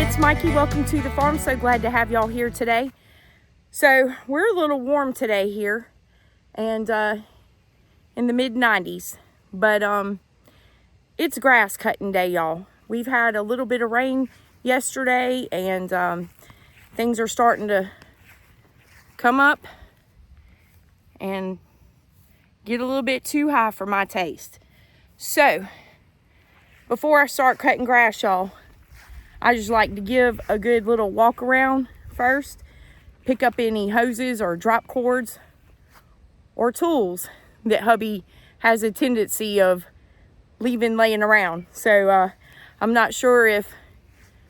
it's Mikey. Welcome to the farm. So glad to have y'all here today. So we're a little warm today here and in the mid 90s, but it's grass cutting day, y'all. We've had a little bit of rain yesterday and things are starting to come up and get a little bit too high for my taste. So before I start cutting grass, y'all, I just like to give a good little walk around first, pick up any hoses or drop cords or tools that hubby has a tendency of leaving laying around. So I'm not sure if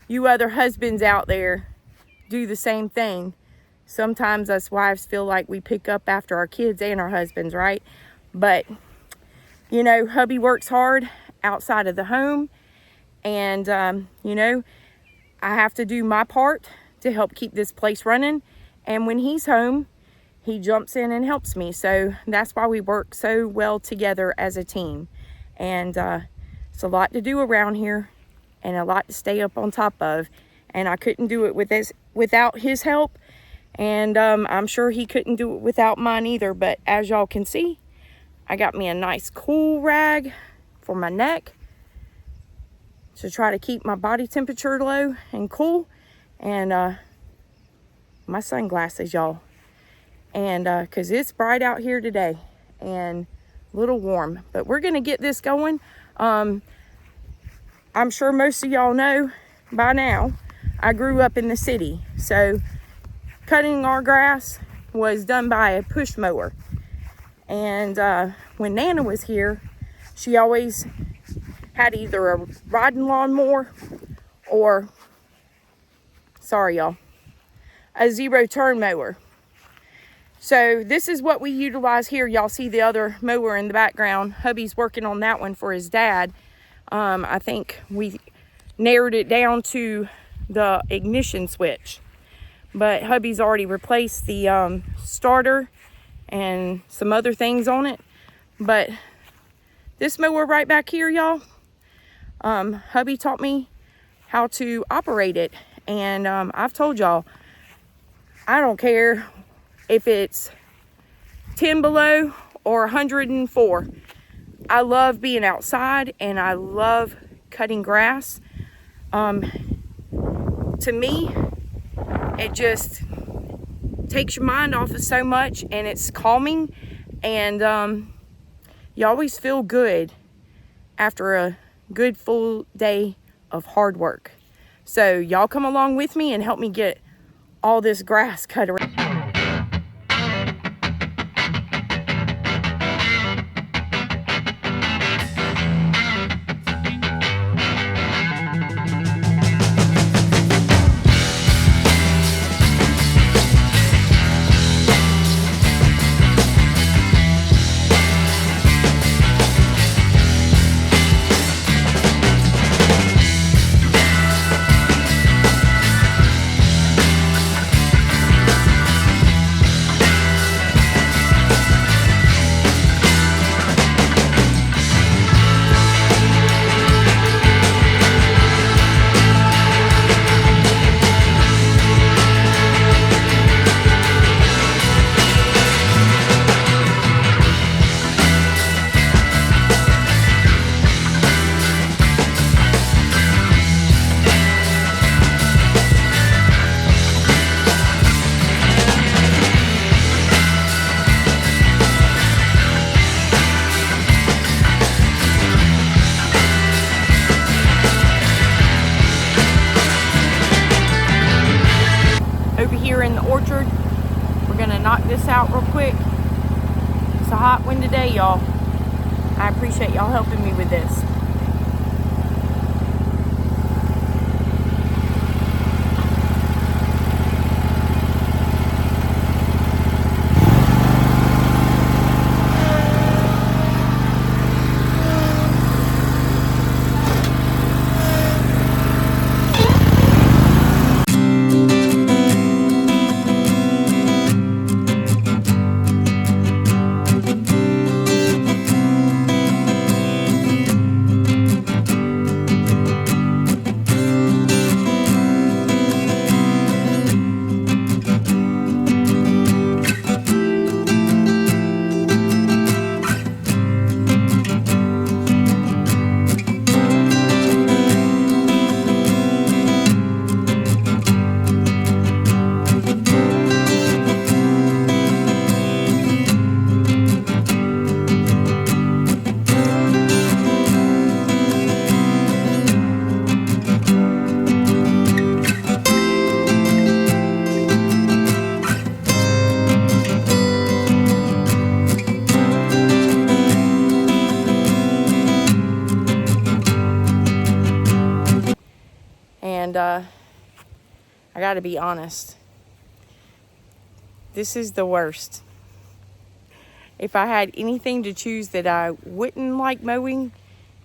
you other husbands out there do the same thing. Sometimes us wives feel like we pick up after our kids and our husbands, right? But you know, hubby works hard outside of the home, and you know, I have to do my part to help keep this place running, and when he's home he jumps in and helps me. So that's why we work so well together as a team, and it's a lot to do around here and a lot to stay up on top of, and I couldn't do it without his help, and I'm sure he couldn't do it without mine either. But as y'all can see, I got me a nice cool rag for my neck to try to keep my body temperature low and cool, and my sunglasses, y'all, and because it's bright out here today and a little warm, but we're gonna get this going. I'm sure most of y'all know by now I grew up in the city, so cutting our grass was done by a push mower, and when Nana was here, she always had either a riding lawnmower or, sorry y'all, a zero turn mower. So this is what we utilize here. Y'all see the other mower in the background. Hubby's working on that one for his dad. I think we narrowed it down to the ignition switch, but hubby's already replaced the starter and some other things on it. But this mower right back here, y'all, hubby taught me how to operate it, and I've told y'all, I don't care if it's 10 below or 104. I love being outside and I love cutting grass. To me, it just takes your mind off of so much, and it's calming, and you always feel good after a good full day of hard work. So y'all come along with me and help me get all this grass cut around. In the orchard, we're gonna knock this out real quick. It's a hot one today, y'all. I appreciate y'all helping me with this. And I gotta be honest, this is the worst. If I had anything to choose that I wouldn't like mowing,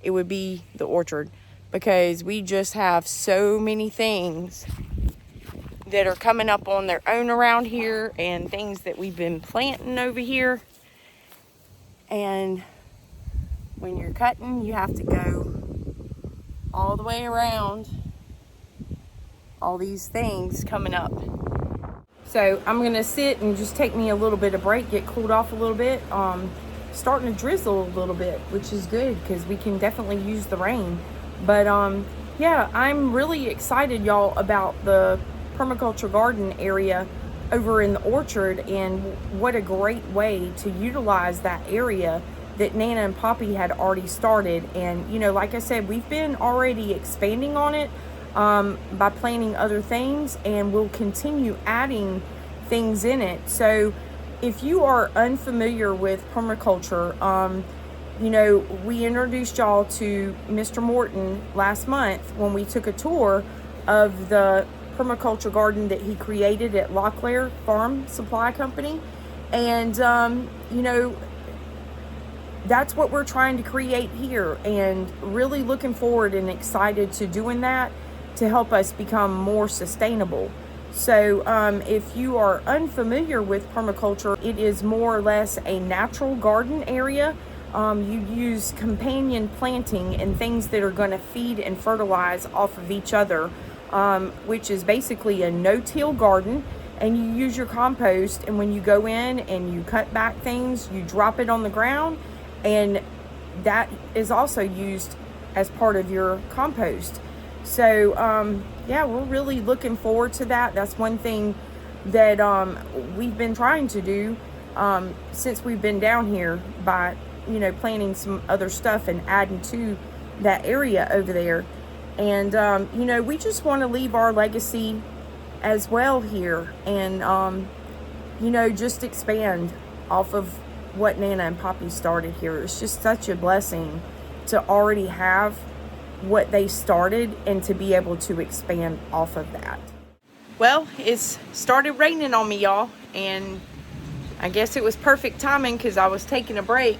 it would be the orchard, because we just have so many things that are coming up on their own around here, and things that we've been planting over here. And when you're cutting, you have to go all the way around all these things coming up. So I'm gonna sit and just take me a little bit of break, get cooled off a little bit. Starting to drizzle a little bit, which is good because we can definitely use the rain. But yeah, I'm really excited, y'all, about the permaculture garden area over in the orchard, and what a great way to utilize that area that Nana and Poppy had already started. And you know, like I said, we've been already expanding on it by planting other things, and we'll continue adding things in it. So if you are unfamiliar with permaculture, you know, we introduced y'all to Mr. Morton last month when we took a tour of the permaculture garden that he created at Locklair Farm Supply Company. And you know, that's what we're trying to create here, and really looking forward and excited to doing that to help us become more sustainable. So if you are unfamiliar with permaculture, it is more or less a natural garden area. You use companion planting and things that are going to feed and fertilize off of each other, which is basically a no-till garden. And you use your compost, and when you go in and you cut back things, you drop it on the ground, and that is also used as part of your compost. So yeah, we're really looking forward to that. That's one thing that we've been trying to do since we've been down here, by, you know, planting some other stuff and adding to that area over there. And you know, we just want to leave our legacy as well here, and you know, just expand off of what Nana and Poppy started here. It's just such a blessing to already have what they started and to be able to expand off of that. Well, it's started raining on me, y'all, and I guess it was perfect timing because I was taking a break.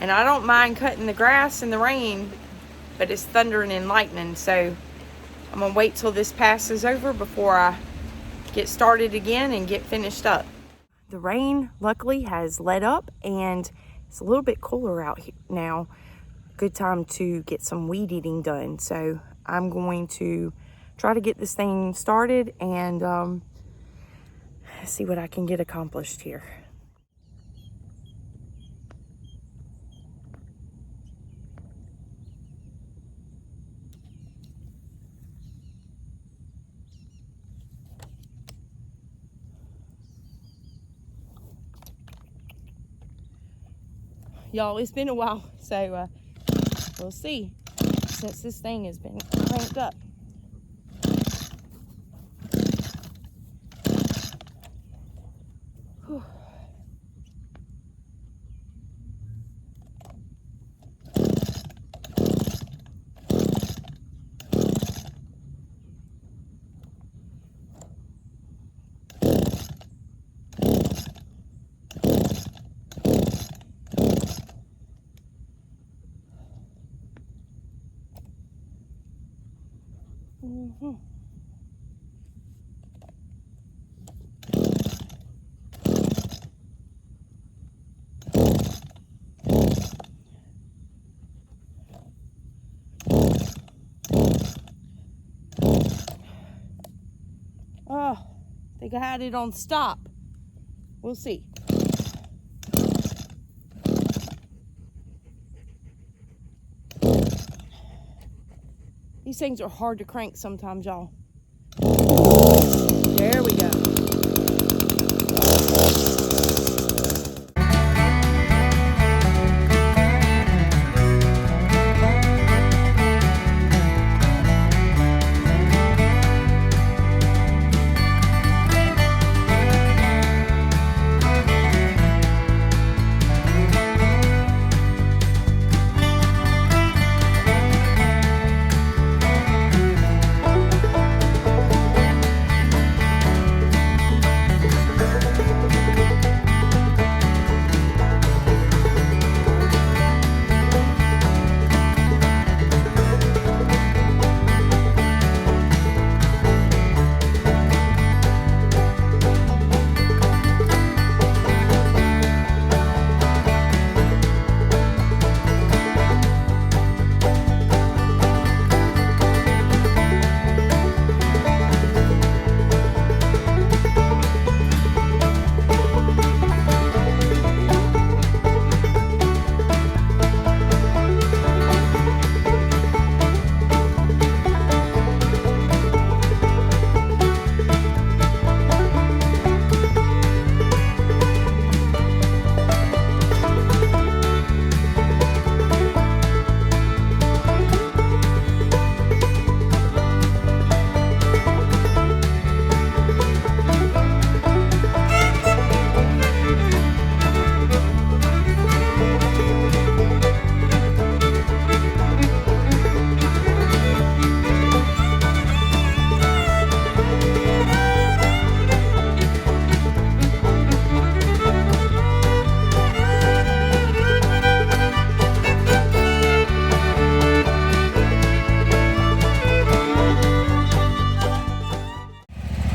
And I don't mind cutting the grass in the rain, but it's thundering and lightning, so I'm gonna wait till this passes over before I get started again and get finished up. The rain luckily has let up, and it's a little bit cooler out here now. Good time to get some weed eating done. So I'm going to try to get this thing started and see what I can get accomplished here. Y'all, it's been a while, so we'll see, since this thing has been cranked up. Whew. Mm-hmm. Oh, I think I had it on stop. We'll see. These things are hard to crank sometimes, y'all. There we go.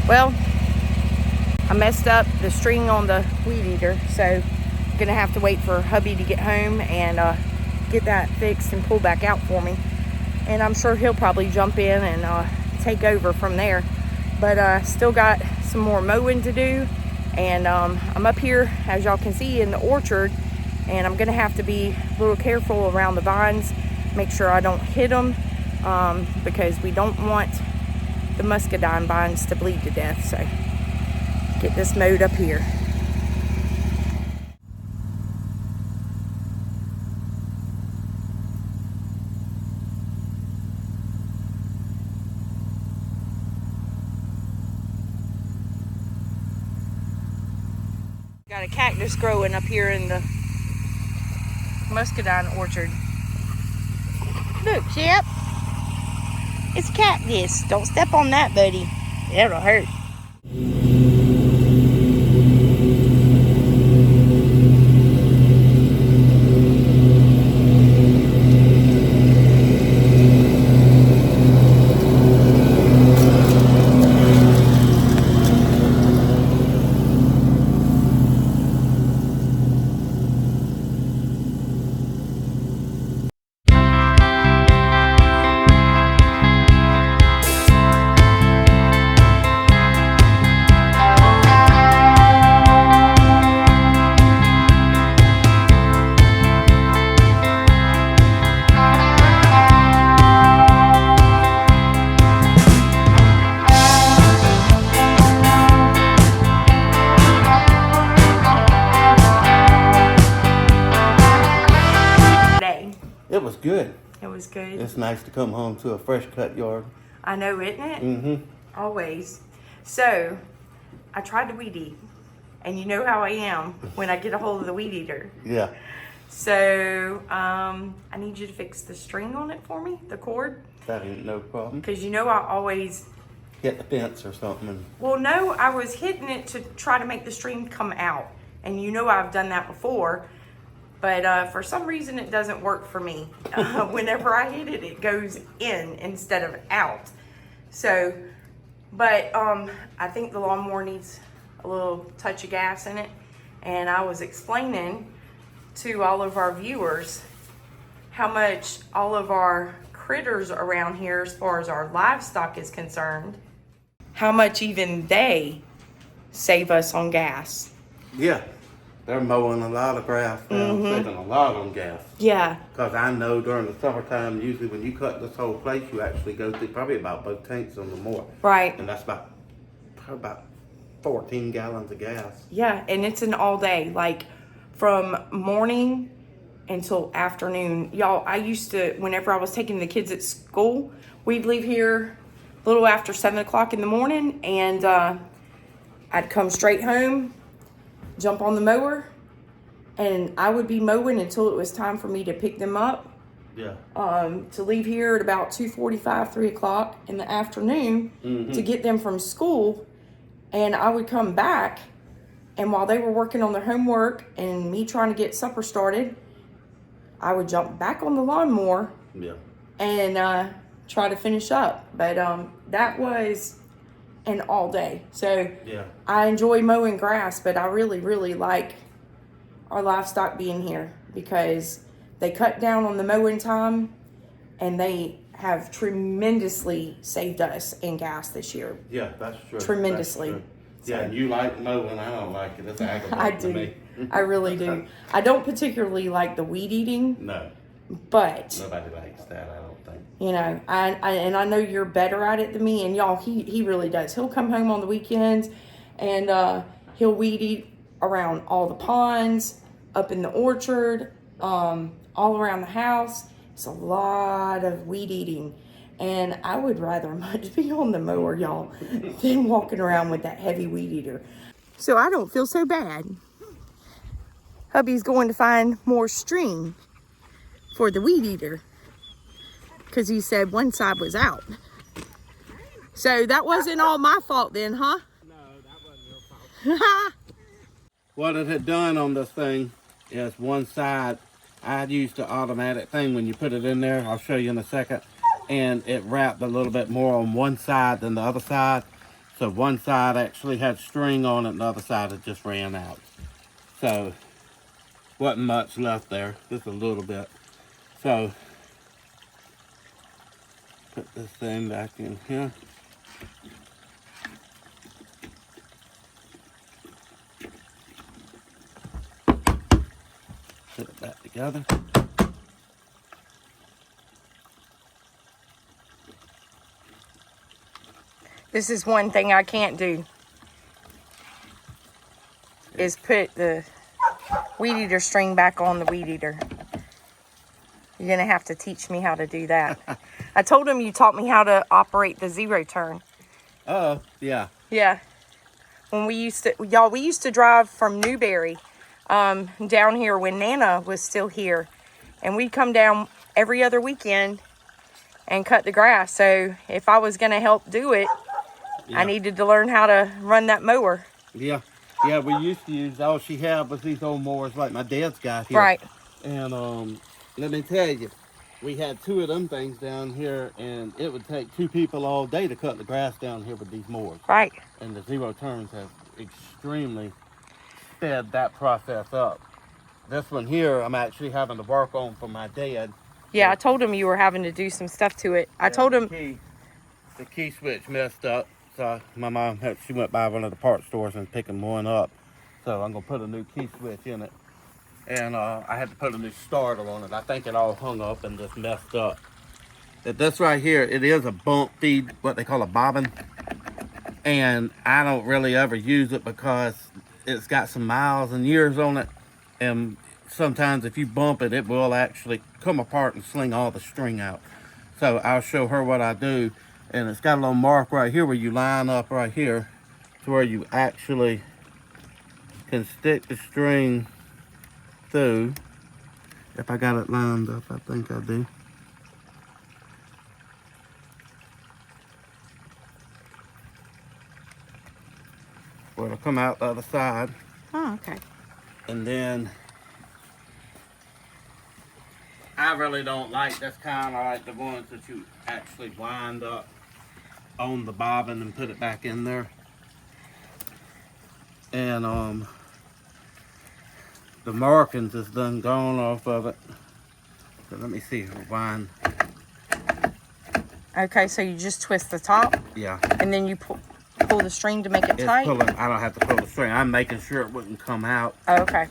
Well, I messed up the string on the weed eater, so I'm gonna have to wait for hubby to get home and get that fixed and pull back out for me. And I'm sure he'll probably jump in and take over from there. But still got some more mowing to do. And I'm up here, as y'all can see, in the orchard, and I'm gonna have to be a little careful around the vines, make sure I don't hit them, because we don't want the muscadine vines to bleed to death. So get this mowed up here. Got a cactus growing up here in the muscadine orchard. Look, Chip. It's cactus. Don't step on that, buddy. That'll hurt. It was good. It was good. It's nice to come home to a fresh cut yard. I know, isn't it? Mm-hmm. Always. So, I tried to weed eat. And you know how I am when I get a hold of the weed eater. Yeah. So, I need you to fix the string on it for me, the cord. That ain't no problem. Because you know I always... Hit the fence or something. Well, no, I was hitting it to try to make the string come out. And you know I've done that before. But for some reason, it doesn't work for me. Whenever I hit it, it goes in instead of out. So, but I think the lawnmower needs a little touch of gas in it. And I was explaining to all of our viewers how much all of our critters around here, as far as our livestock is concerned, how much even they save us on gas. Yeah. They're mowing a lot of grass now, saving a lot on gas. Yeah. Because I know during the summertime, usually when you cut this whole place, you actually go through probably about both tanks on the more. Right. And that's about 14 gallons of gas. Yeah, and it's an all day, like from morning until afternoon. Y'all, I used to, whenever I was taking the kids at school, we'd leave here a little after 7 o'clock in the morning, and I'd come straight home, jump on the mower, and I would be mowing until it was time for me to pick them up. Yeah. To leave here at about 2:45, 3 o'clock in the afternoon to get them from school. And I would come back, and while they were working on their homework and me trying to get supper started, I would jump back on the lawnmower and try to finish up. But that was an all day. So I enjoy mowing grass, but I really, really like our livestock being here because they cut down on the mowing time, and they have tremendously saved us in gas this year. Yeah, that's true. Tremendously. That's true. Yeah, and you like mowing. I don't like it. It's aggravating I do. to me. I really do. I don't particularly like the weed eating. No. But nobody likes that, I don't think. You know, and I know you're better at it than me. And y'all, he really does. He'll come home on the weekends, and he'll weed eat around all the ponds, up in the orchard, all around the house. It's a lot of weed eating. And I would rather much be on the mower, y'all, than walking around with that heavy weed eater. So I don't feel so bad. Hubby's going to find more string for the weed eater, because he said one side was out. So that wasn't all my fault then, huh? No, that wasn't your fault. What it had done on this thing is one side, I'd used the automatic thing when you put it in there, I'll show you in a second, and it wrapped a little bit more on one side than the other side. So one side actually had string on it, and the other side had just ran out. So wasn't much left there, just a little bit. So put this thing back in here. Put it back together. This is one thing I can't do, is put the weed eater string back on the weed eater. You're gonna have to teach me how to do that. I told him you taught me how to operate the zero turn. Oh, yeah. Yeah. When we used to drive from Newberry down here when Nana was still here. And we'd come down every other weekend and cut the grass. So if I was gonna help do it, Yeah. I needed to learn how to run that mower. Yeah. Yeah, we used to use, all she had was these old mowers like my dad's got here. Right. And let me tell you, we had 2 of them things down here, and it would take 2 people all day to cut the grass down here with these mowers. Right. And the zero turns have extremely sped that process up. This one here, I'm actually having to work on for my dad. Yeah, I told him you were having to do some stuff to it. I told him. The key switch messed up. So my mom, she went by one of the parts stores and picking one up. So I'm gonna put a new key switch in it. And I had to put a new starter on it. I think it all hung up and just messed up. This right here, it is a bump feed, what they call a bobbin. And I don't really ever use it because it's got some miles and years on it. And sometimes if you bump it, it will actually come apart and sling all the string out. So I'll show her what I do. And it's got a little mark right here where you line up right here to where you actually can stick the string through. If I got it lined up, I think I do. Well, it'll come out the other side. Oh, okay. And then I really don't like this kind. I like the ones that you actually wind up on the bobbin and put it back in there. And the markings is done gone off of it. So let me see, wind. Okay, so you just twist the top. Yeah. And then you pull the string to make it It's tight. pulling. I don't have to pull the string. I'm making sure it wouldn't come out. Oh, okay.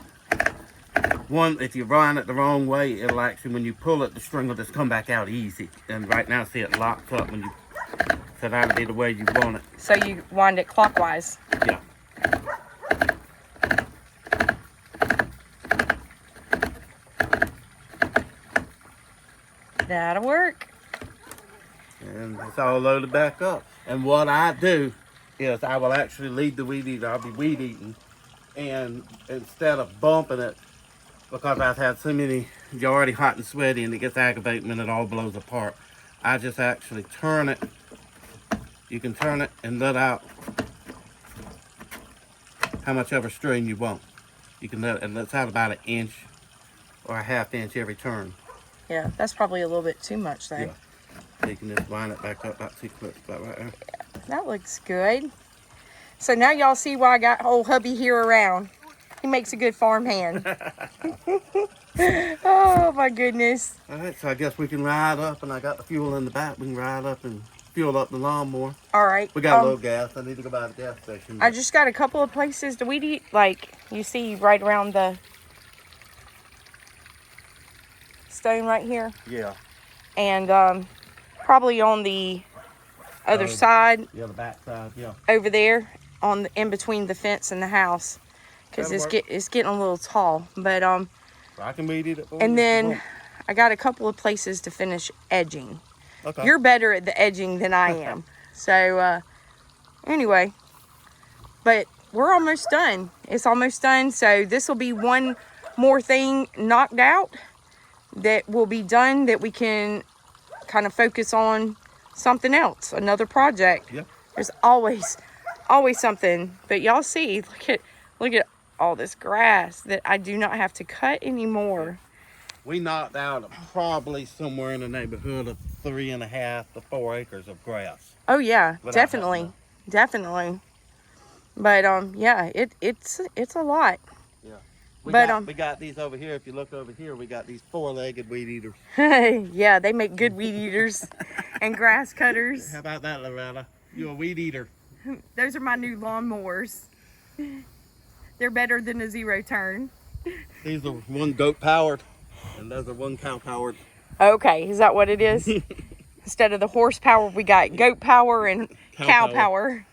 One, if you wind it the wrong way, it'll actually, when you pull it, the string will just come back out easy. And right now, see, it locks up when you. So that'll be the way you want it. So you wind it clockwise. Yeah. That'll work. And it's all loaded back up. And what I do is I will actually lead the weed eater. I'll be weed eating. And instead of bumping it, because I've had so many, you're already hot and sweaty and it gets aggravating and it all blows apart, I just actually turn it. You can turn it and let out how much ever string you want. You can let out about 1 inch or a 1/2 inch every turn. Yeah, that's probably a little bit too much though. Yeah. So you can just wind it back up about 2 clips, about right there. That looks good. So now y'all see why I got old hubby here around. He makes a good farm hand. Oh my goodness. All right, so I guess we can ride up, and I got the fuel in the back. We can ride up and fuel up the lawnmower. All right. We got a little gas. I need to go by the gas station. I just got a couple of places to weed eat, like you see right around the stone right here. Yeah. And probably on the other side. Yeah, the back side, yeah. Over there on the, in between the fence and the house. Because it's getting a little tall. But I can weed eat it. and then I got a couple of places to finish edging. Okay. You're better at the edging than I am. So anyway, but we're almost done. It's almost done. So this will be one more thing knocked out that will be done, that we can kind of focus on something else, another project. Yeah. There's always something. But y'all see, look at all this grass that I do not have to cut anymore. We knocked out probably somewhere in the neighborhood of 3.5 to 4 acres of grass. Oh yeah, Without definitely. definitely. But yeah, it's a lot. Yeah. But we got these over here. If you look over here, we got these 4-legged weed eaters. yeah, they make good weed eaters and grass cutters. How about that, Loretta? You a weed eater? Those are my new lawnmowers. They're better than a zero turn. These are one goat powered, and those are one cow powered. Okay, is that what it is? Instead of the horsepower, we got goat power and cow power.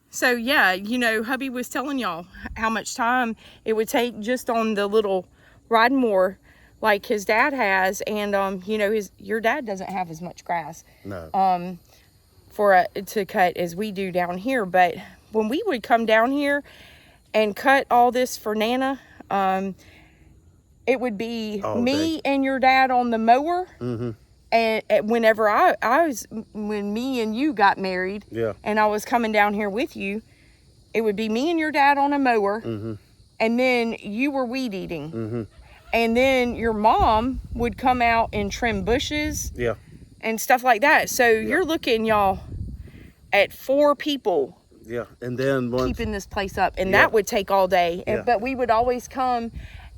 So yeah, you know, hubby was telling y'all how much time it would take just on the little riding mower like his dad has, and you know, your dad doesn't have as much grass. No. To cut as we do down here. But when we would come down here and cut all this for Nana, it would be me and your dad on the mower. Mm-hmm. And whenever when me and you got married, yeah, and I was coming down here with you, it would be me and your dad on a mower, mm-hmm. and then you were weed eating, mm-hmm. and then your mom would come out and trim bushes, yeah, and stuff like that. So you're looking, y'all, at 4 people. Yeah, and then keeping this place up, and that would take all day. Yeah. But we would always come,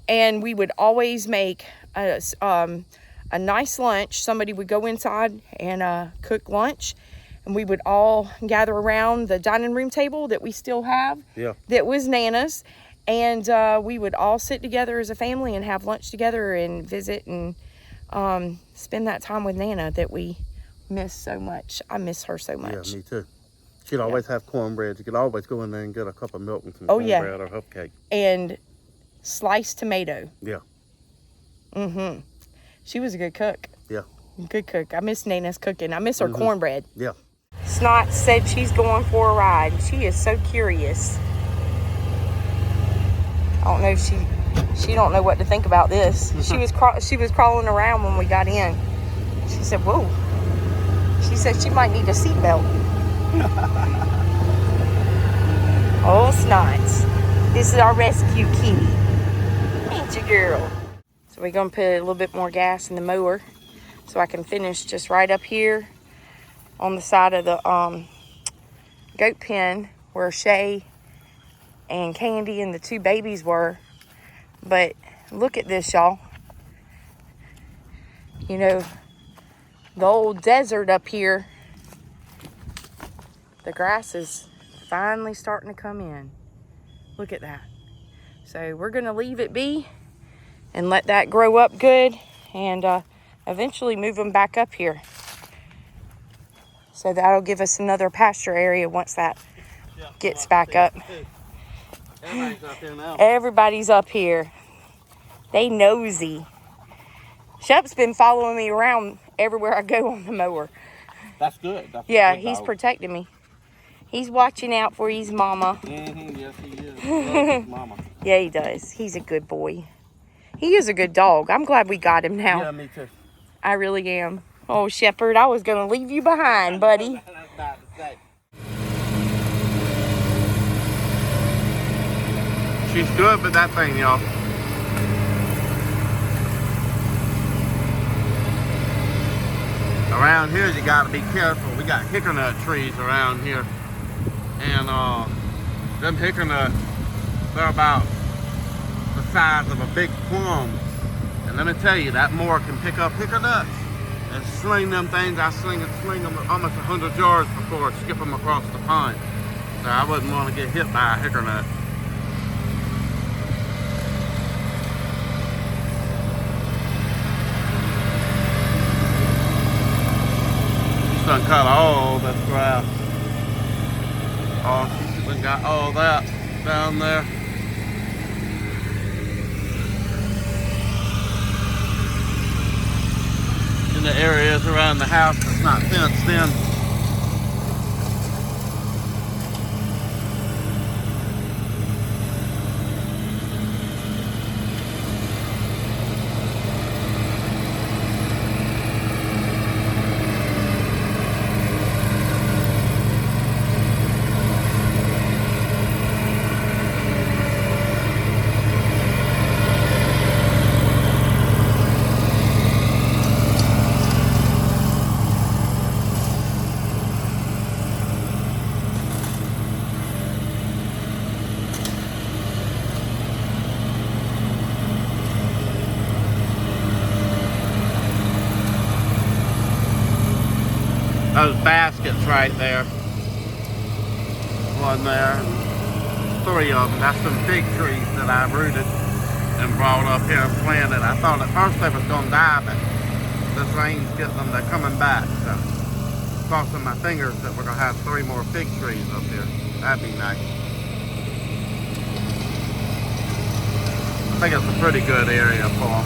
and we would always make a nice lunch. Somebody would go inside and cook lunch, and we would all gather around the dining room table that we still have. Yeah. That was Nana's, and we would all sit together as a family and have lunch together and visit and spend that time with Nana that we miss so much. I miss her so much. Yeah, me too. She'd always have cornbread. You could always go in there and get a cup of milk and some cornbread or huff cake. And sliced tomato. Yeah. Mm-hmm. She was a good cook. Yeah. Good cook. I miss Nana's cooking. I miss her cornbread. Yeah. Snot said she's going for a ride. She is so curious. I don't know if she don't know what to think about this. She was crawling around when we got in. She said, "Whoa." She said she might need a seatbelt. Oh, Snots. This is our rescue kitty. Ain't you, girl? So we're going to put a little bit more gas in the mower so I can finish just right up here on the side of the goat pen where Shay and Candy and the 2 babies were. But look at this, y'all. You know, the old desert up here, the grass is finally starting to come in. Look at that. So we're going to leave it be and let that grow up good, and eventually move them back up here. So that'll give us another pasture area once that gets back up. Everybody's up here now. Everybody's up here. They nosy. Shep's been following me around everywhere I go on the mower. That's good. That's Yeah, good he's dog. protecting me. He's watching out for his mama. Mm-hmm. Yes, he is. He loves his mama. Yeah, he does. He's a good boy. He is a good dog. I'm glad we got him now. Yeah, me too. I really am. Oh, Shepherd, I was going to leave you behind, buddy. She's good with that thing, y'all. Around here, you gotta be careful. We got hickory trees around here. And them hickory, they're about the size of a big plum. And let me tell you, that mower can pick up hickory nuts and sling them things. I sling them almost 100 yards before I skip them across the pond. So I wouldn't want to get hit by a hickory nut. Done cut all this grass. Oh, she's done got all that down there. In the areas around the house that's not fenced in. those baskets right there. One there. 3 of them. That's some fig trees that I rooted and brought up here and planted. I thought at first they was gonna die, but this rain's getting them, they're coming back. So crossing my fingers that we're gonna have 3 more fig trees up here. That'd be nice. I think it's a pretty good area for them.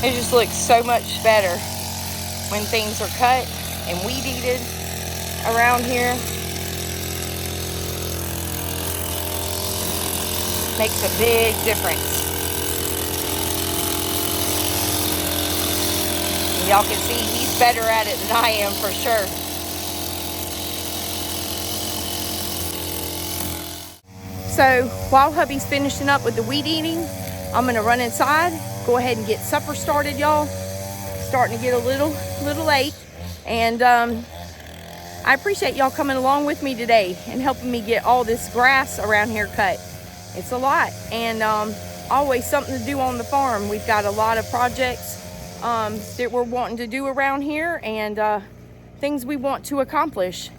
It just looks so much better when things are cut and weed eated around here. Makes a big difference. Y'all can see he's better at it than I am for sure. So while hubby's finishing up with the weed eating, I'm gonna run inside, go ahead and get supper started, y'all. Starting to get a little late, and I appreciate y'all coming along with me today and helping me get all this grass around here cut. It's a lot, and always something to do on the farm. We've got a lot of projects that we're wanting to do around here, and things we want to accomplish.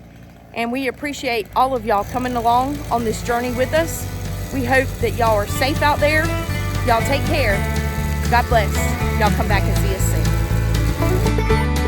And we appreciate all of y'all coming along on this journey with us. We hope that y'all are safe out there. Y'all take care. God bless. Y'all come back and see us soon.